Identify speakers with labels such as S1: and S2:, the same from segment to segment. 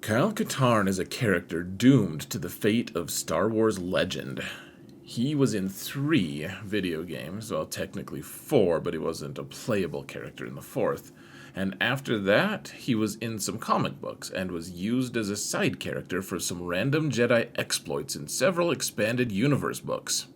S1: Kyle Katarn is a character doomed to the fate of Star Wars legend. He was in 3 video games, well, technically 4, but he wasn't a playable character in the 4th. And after that, he was in some comic books and was used as a side character for some random Jedi exploits in several expanded universe books.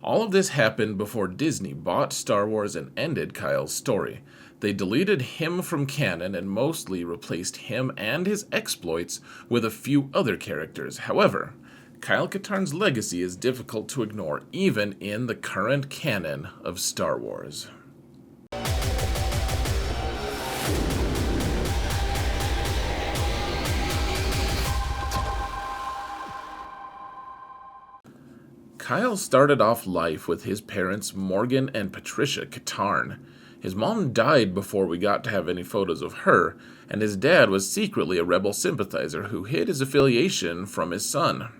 S1: All of this happened before Disney bought Star Wars and ended Kyle's story. They deleted him from canon and mostly replaced him and his exploits with a few other characters. However, Kyle Katarn's legacy is difficult to ignore even in the current canon of Star Wars. Kyle started off life with his parents Morgan and Patricia Katarn. His mom died before we got to have any photos of her, and his dad was secretly a rebel sympathizer who hid his affiliation from his son.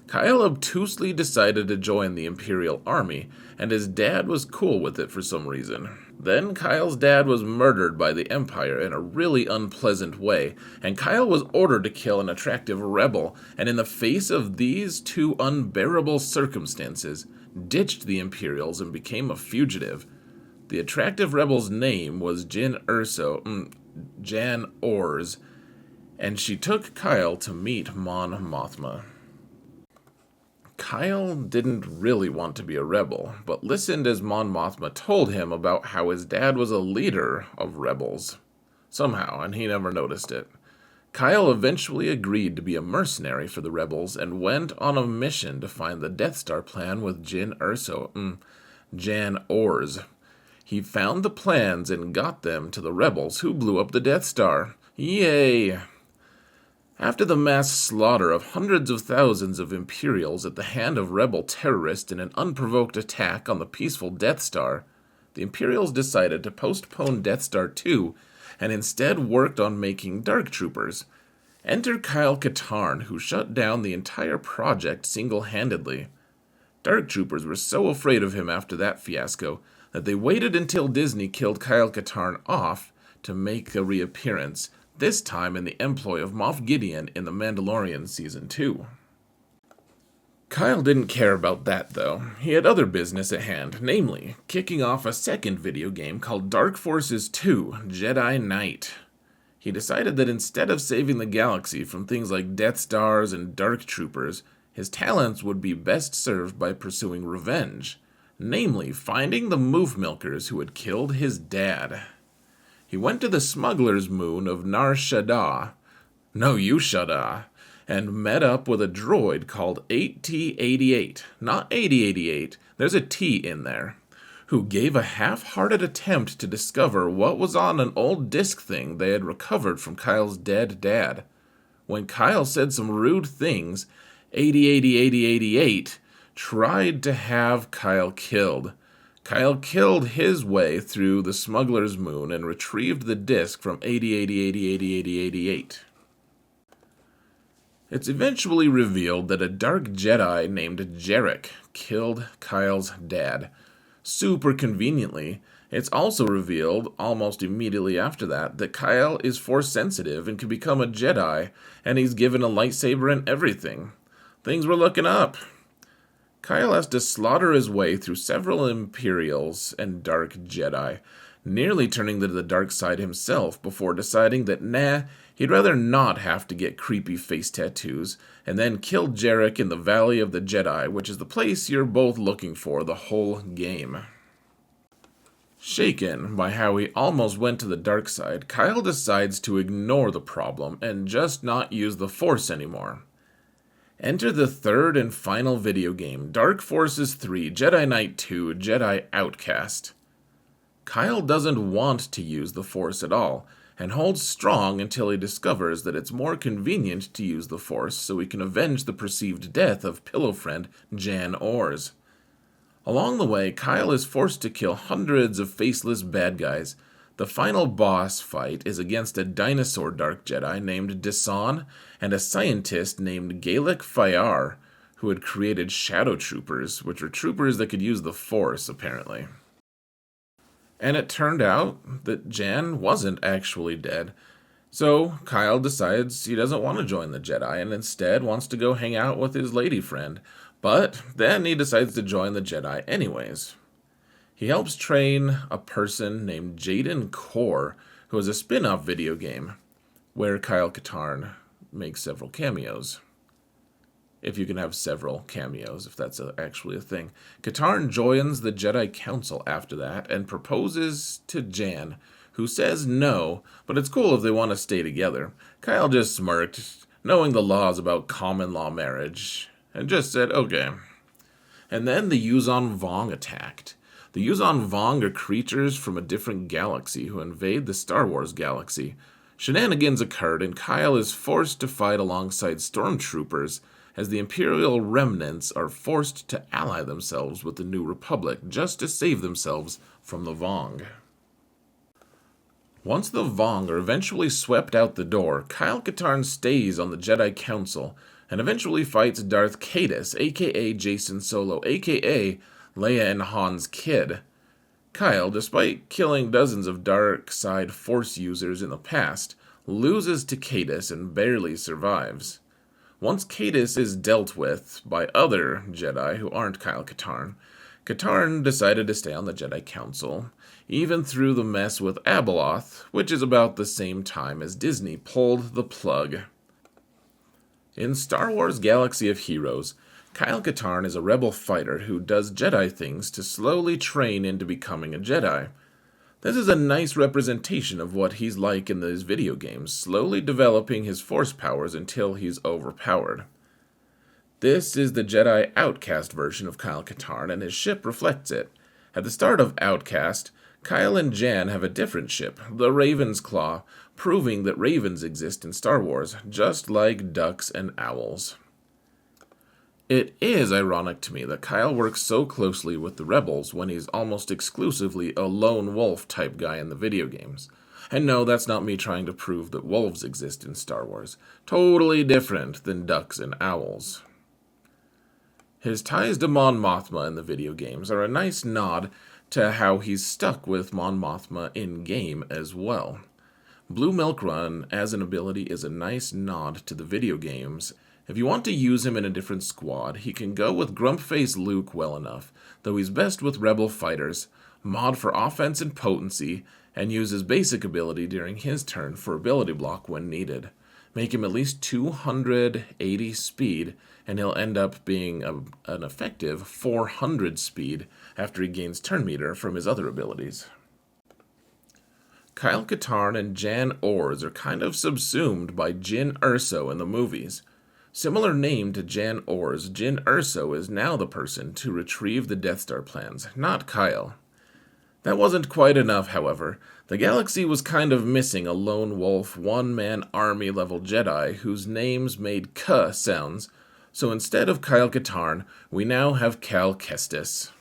S1: Kyle obtusely decided to join the Imperial Army, and his dad was cool with it for some reason. Then Kyle's dad was murdered by the Empire in a really unpleasant way, and Kyle was ordered to kill an attractive rebel, and in the face of these 2 unbearable circumstances, ditched the Imperials and became a fugitive. The attractive rebel's name was Jan Ors, and she took Kyle to meet Mon Mothma. Kyle didn't really want to be a rebel, but listened as Mon Mothma told him about how his dad was a leader of rebels. Somehow, and he never noticed it. Kyle eventually agreed to be a mercenary for the rebels and went on a mission to find the Death Star plan with Jan Ors. He found the plans and got them to the rebels, who blew up the Death Star. Yay! After the mass slaughter of hundreds of thousands of Imperials at the hand of rebel terrorists in an unprovoked attack on the peaceful Death Star, the Imperials decided to postpone Death Star 2 and instead worked on making Dark Troopers. Enter Kyle Katarn, who shut down the entire project single-handedly. Dark Troopers were so afraid of him after that fiasco that they waited until Disney killed Kyle Katarn off to make a reappearance, this time in the employ of Moff Gideon in The Mandalorian Season 2. Kyle didn't care about that, though. He had other business at hand, namely, kicking off a second video game called Dark Forces 2: Jedi Knight. He decided that instead of saving the galaxy from things like Death Stars and Dark Troopers, his talents would be best served by pursuing revenge, namely, finding the Moof Milkers who had killed his dad. He went to the smuggler's moon of Nar Shaddaa, and met up with a droid called 8T88, not 8088, there's a T in there, who gave a half-hearted attempt to discover what was on an old disc thing they had recovered from Kyle's dead dad. When Kyle said some rude things, 8088 tried to have Kyle killed. Kyle killed his way through the smuggler's moon and retrieved the disc from 8088. It's eventually revealed that a dark Jedi named Jarek killed Kyle's dad. Super conveniently, it's also revealed, almost immediately after that Kyle is Force-sensitive and can become a Jedi, and he's given a lightsaber and everything. Things were looking up. Kyle has to slaughter his way through several Imperials and Dark Jedi, nearly turning to the dark side himself before deciding that he'd rather not have to get creepy face tattoos, and then kill Jarek in the Valley of the Jedi, which is the place you're both looking for the whole game. Shaken by how he almost went to the dark side, Kyle decides to ignore the problem and just not use the Force anymore. Enter the 3rd and final video game, Dark Forces 3: Jedi Knight 2: Jedi Outcast. Kyle doesn't want to use the Force at all, and holds strong until he discovers that it's more convenient to use the Force so he can avenge the perceived death of pillow friend Jan Ors. Along the way, Kyle is forced to kill hundreds of faceless bad guys. The final boss fight is against a dinosaur Dark Jedi named Desan and a scientist named Galek Fayar, who had created Shadow Troopers, which were troopers that could use the Force, apparently. And it turned out that Jan wasn't actually dead. So Kyle decides he doesn't want to join the Jedi and instead wants to go hang out with his lady friend. But then he decides to join the Jedi anyways. He helps train a person named Jaden Core, who is a spin-off video game where Kyle Katarn makes several cameos. If you can have several cameos, if that's actually a thing. Katarn joins the Jedi Council after that and proposes to Jan, who says no, but it's cool if they want to stay together. Kyle just smirked, knowing the laws about common law marriage, and just said okay. And then the Yuzon Vong attacked. The Yuzon Vong are creatures from a different galaxy who invade the Star Wars galaxy. Shenanigans occurred, and Kyle is forced to fight alongside stormtroopers as the Imperial remnants are forced to ally themselves with the New Republic just to save themselves from the Vong. Once the Vong are eventually swept out the door, Kyle Katarn stays on the Jedi Council and eventually fights Darth Caedus, aka Jason Solo, aka Leia and Han's kid. Kyle, despite killing dozens of dark side Force users in the past, loses to Caedus and barely survives. Once Caedus is dealt with by other Jedi who aren't Kyle Katarn, Katarn decided to stay on the Jedi Council, even through the mess with Abeloth, which is about the same time as Disney pulled the plug. In Star Wars Galaxy of Heroes, Kyle Katarn is a rebel fighter who does Jedi things to slowly train into becoming a Jedi. This is a nice representation of what he's like in these video games, slowly developing his force powers until he's overpowered. This is the Jedi Outcast version of Kyle Katarn, and his ship reflects it. At the start of Outcast, Kyle and Jan have a different ship, the Raven's Claw, proving that ravens exist in Star Wars, just like ducks and owls. It is ironic to me that Kyle works so closely with the Rebels when he's almost exclusively a lone wolf type guy in the video games. And no, that's not me trying to prove that wolves exist in Star Wars. Totally different than ducks and owls. His ties to Mon Mothma in the video games are a nice nod to how he's stuck with Mon Mothma in-game as well. Blue Milk Run as an ability is a nice nod to the video games. If you want to use him in a different squad, he can go with Grumpface Luke well enough, though he's best with Rebel fighters, mod for offense and potency, and use his basic ability during his turn for ability block when needed. Make him at least 280 speed, and he'll end up being an effective 400 speed after he gains turn meter from his other abilities. Kyle Katarn and Jan Ors are kind of subsumed by Jyn Erso in the movies. Similar name to Jan Ors, Jyn Erso is now the person to retrieve the Death Star plans, not Kyle. That wasn't quite enough, however. The galaxy was kind of missing a lone wolf, one-man army level Jedi whose names made K sounds, so instead of Kyle Katarn, we now have Cal Kestis.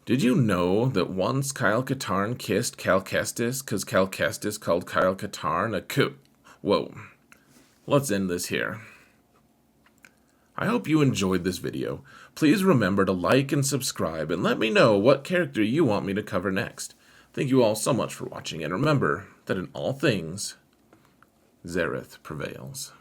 S1: Did you know that once Kyle Katarn kissed Cal Kestis because Cal Kestis called Kyle Katarn a Whoa. Let's end this here. I hope you enjoyed this video. Please remember to like and subscribe and let me know what character you want me to cover next. Thank you all so much for watching, and remember that in all things, Zareth prevails.